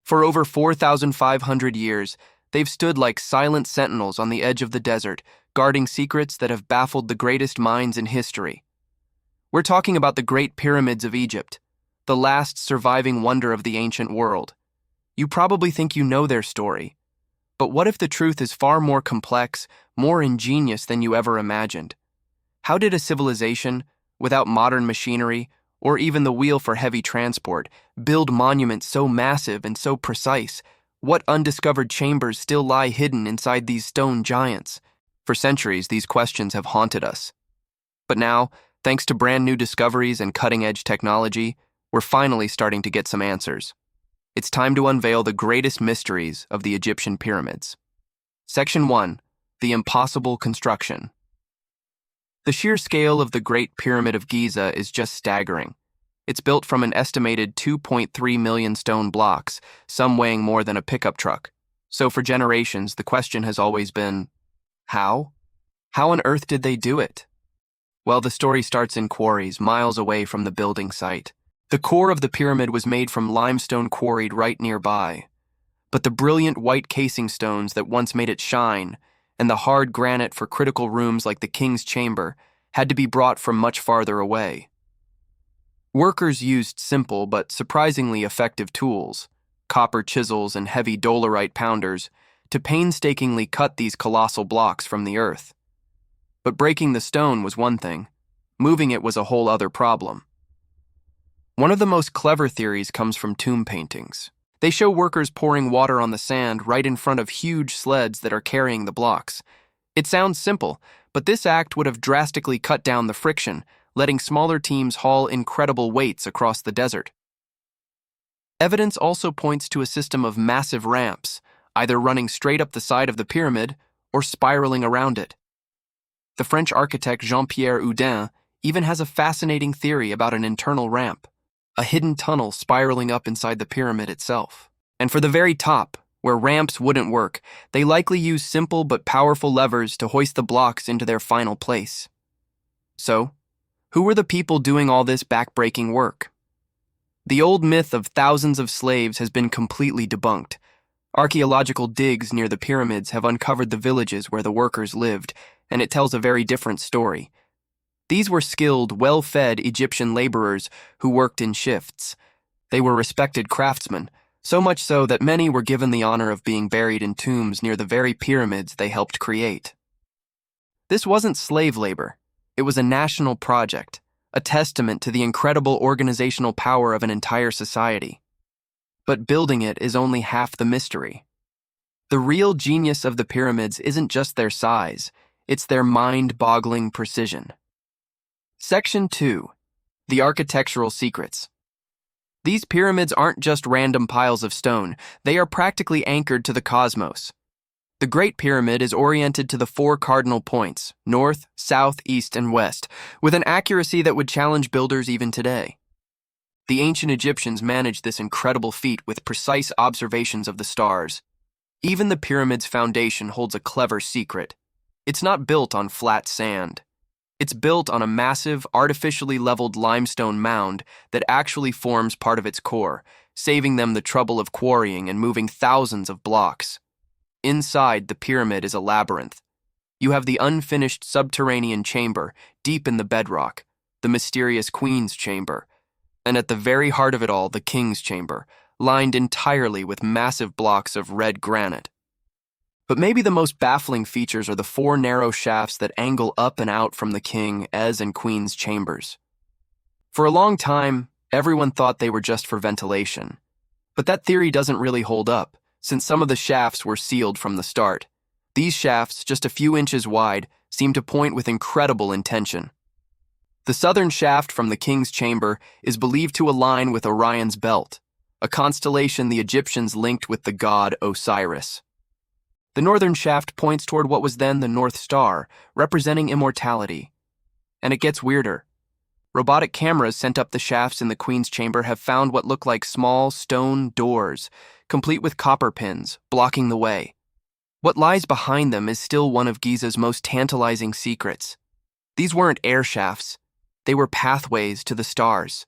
For over 4,500 years, they've stood like silent sentinels on the edge of the desert, guarding secrets that have baffled the greatest minds in history. We're talking about the Great Pyramids of Egypt, the last surviving wonder of the ancient world. You probably think you know their story, but what if the truth is far more complex, more ingenious than you ever imagined? How did a civilization, without modern machinery, or even the wheel for heavy transport, build monuments so massive and so precise? What undiscovered chambers still lie hidden inside these stone giants? For centuries, these questions have haunted us. But now, thanks to brand new discoveries and cutting-edge technology, we're finally starting to get some answers. It's time to unveil the greatest mysteries of the Egyptian pyramids. Section 1. The impossible construction. The sheer scale of the Great Pyramid of Giza is just staggering. It's built from an estimated 2.3 million stone blocks, some weighing more than a pickup truck. So for generations, the question has always been, how? How on earth did they do it? Well, the story starts in quarries miles away from the building site. The core of the pyramid was made from limestone quarried right nearby. But the brilliant white casing stones that once made it shine, and the hard granite for critical rooms like the king's chamber, had to be brought from much farther away. Workers used simple but surprisingly effective tools, copper chisels and heavy dolerite pounders, to painstakingly cut these colossal blocks from the earth. But breaking the stone was one thing. Moving it was a whole other problem. One of the most clever theories comes from tomb paintings. They show workers pouring water on the sand right in front of huge sleds that are carrying the blocks. It sounds simple, but this act would have drastically cut down the friction, letting smaller teams haul incredible weights across the desert. Evidence also points to a system of massive ramps, either running straight up the side of the pyramid or spiraling around it. The French architect Jean-Pierre Houdin even has a fascinating theory about an internal ramp, a hidden tunnel spiraling up inside the pyramid itself. And for the very top, where ramps wouldn't work, they likely use simple but powerful levers to hoist the blocks into their final place. So, who were the people doing all this back-breaking work? The old myth of thousands of slaves has been completely debunked. Archaeological digs near the pyramids have uncovered the villages where the workers lived, and it tells a very different story. These were skilled, well-fed Egyptian laborers who worked in shifts. They were respected craftsmen, so much so that many were given the honor of being buried in tombs near the very pyramids they helped create. This wasn't slave labor. It was a national project, a testament to the incredible organizational power of an entire society. But building it is only half the mystery. The real genius of the pyramids isn't just their size, it's their mind-boggling precision. Section 2. The Architectural Secrets. These pyramids aren't just random piles of stone, they are practically anchored to the cosmos. The Great Pyramid is oriented to the 4 cardinal points, north, south, east, and west, with an accuracy that would challenge builders even today. The ancient Egyptians managed this incredible feat with precise observations of the stars. Even the pyramid's foundation holds a clever secret. It's not built on flat sand. It's built on a massive, artificially leveled limestone mound that actually forms part of its core, saving them the trouble of quarrying and moving thousands of blocks. Inside, the pyramid is a labyrinth. You have the unfinished subterranean chamber, deep in the bedrock, the mysterious Queen's Chamber, and at the very heart of it all, the King's Chamber, lined entirely with massive blocks of red granite. But maybe the most baffling features are the 4 narrow shafts that angle up and out from the king, and queen's chambers. For a long time, everyone thought they were just for ventilation. But that theory doesn't really hold up, since some of the shafts were sealed from the start. These shafts, just a few inches wide, seem to point with incredible intention. The southern shaft from the king's chamber is believed to align with Orion's belt, a constellation the Egyptians linked with the god Osiris. The northern shaft points toward what was then the North Star, representing immortality. And it gets weirder. Robotic cameras sent up the shafts in the Queen's Chamber have found what look like small stone doors, complete with copper pins, blocking the way. What lies behind them is still one of Giza's most tantalizing secrets. These weren't air shafts. They were pathways to the stars.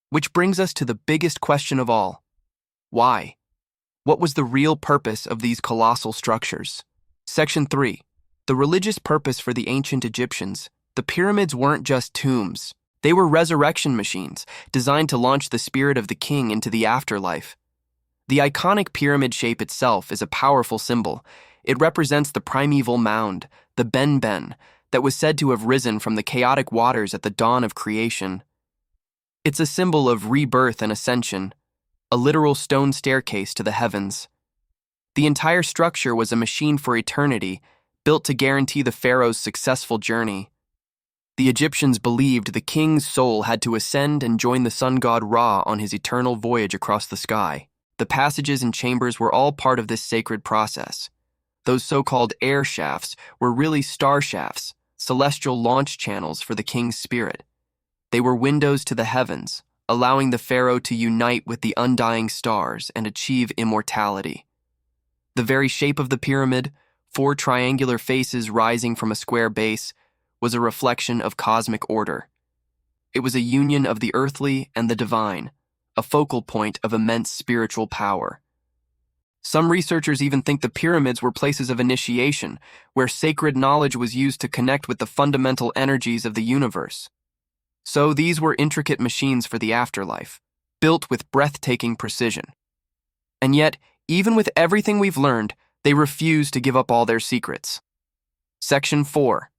Which brings us to the biggest question of all. Why? What was the real purpose of these colossal structures? Section 3. The religious purpose for the ancient Egyptians. The pyramids weren't just tombs. They were resurrection machines, designed to launch the spirit of the king into the afterlife. The iconic pyramid shape itself is a powerful symbol. It represents the primeval mound, the Ben, that was said to have risen from the chaotic waters at the dawn of creation. It's a symbol of rebirth and ascension, a literal stone staircase to the heavens. The entire structure was a machine for eternity, built to guarantee the pharaoh's successful journey. The Egyptians believed the king's soul had to ascend and join the sun god Ra on his eternal voyage across the sky. The passages and chambers were all part of this sacred process. Those so-called air shafts were really star shafts, celestial launch channels for the king's spirit. They were windows to the heavens, allowing the pharaoh to unite with the undying stars and achieve immortality. The very shape of the pyramid, 4 triangular faces rising from a square base, was a reflection of cosmic order. It was a union of the earthly and the divine, a focal point of immense spiritual power. Some researchers even think the pyramids were places of initiation, where sacred knowledge was used to connect with the fundamental energies of the universe. So these were intricate machines for the afterlife, built with breathtaking precision. And yet, even with everything we've learned, they refuse to give up all their secrets. Section 4.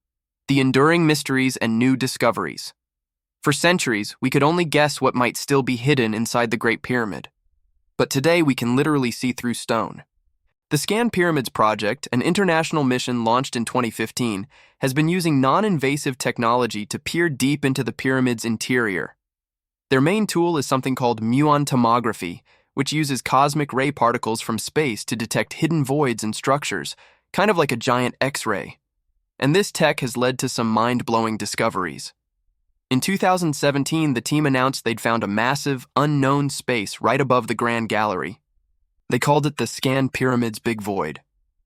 The enduring mysteries and new discoveries. For centuries, we could only guess what might still be hidden inside the Great Pyramid. But today we can literally see through stone. The Scan Pyramids project, an international mission launched in 2015, has been using non-invasive technology to peer deep into the pyramid's interior. Their main tool is something called muon tomography, which uses cosmic ray particles from space to detect hidden voids in structures, kind of like a giant X-ray. And this tech has led to some mind-blowing discoveries. In 2017, the team announced they'd found a massive, unknown space right above the Grand Gallery. They called it the Scan Pyramids Big Void.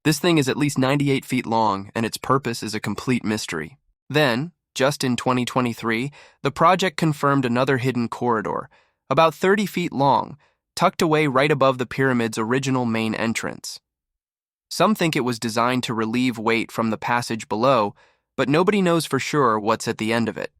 This thing is at least 98 feet long, and its purpose is a complete mystery. Then, just in 2023, the project confirmed another hidden corridor, about 30 feet long, tucked away right above the pyramid's original main entrance. Some think it was designed to relieve weight from the passage below, but nobody knows for sure what's at the end of it.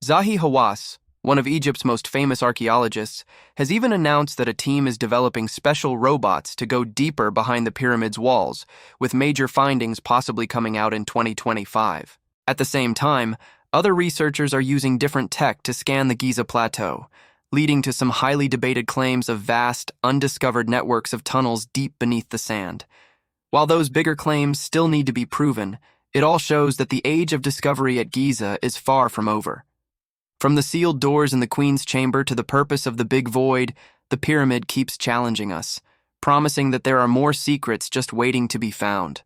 Zahi Hawass, one of Egypt's most famous archaeologists, has even announced that a team is developing special robots to go deeper behind the pyramid's walls, with major findings possibly coming out in 2025. At the same time, other researchers are using different tech to scan the Giza Plateau, leading to some highly debated claims of vast, undiscovered networks of tunnels deep beneath the sand. While those bigger claims still need to be proven, it all shows that the age of discovery at Giza is far from over. From the sealed doors in the Queen's Chamber to the purpose of the Big Void, the pyramid keeps challenging us, promising that there are more secrets just waiting to be found.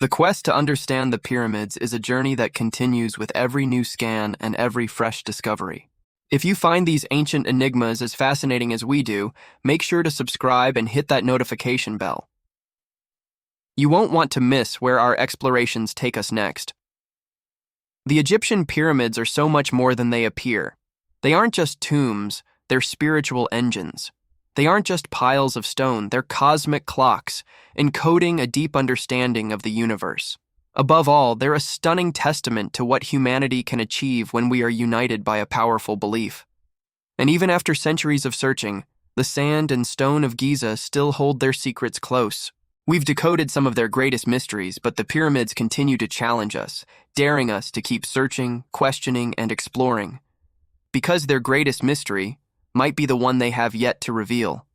The quest to understand the pyramids is a journey that continues with every new scan and every fresh discovery. If you find these ancient enigmas as fascinating as we do, make sure to subscribe and hit that notification bell. You won't want to miss where our explorations take us next. The Egyptian pyramids are so much more than they appear. They aren't just tombs, they're spiritual engines. They aren't just piles of stone, they're cosmic clocks, encoding a deep understanding of the universe. Above all, they're a stunning testament to what humanity can achieve when we are united by a powerful belief. And even after centuries of searching, the sand and stone of Giza still hold their secrets close. We've decoded some of their greatest mysteries, but the pyramids continue to challenge us, daring us to keep searching, questioning, and exploring. Because their greatest mystery might be the one they have yet to reveal.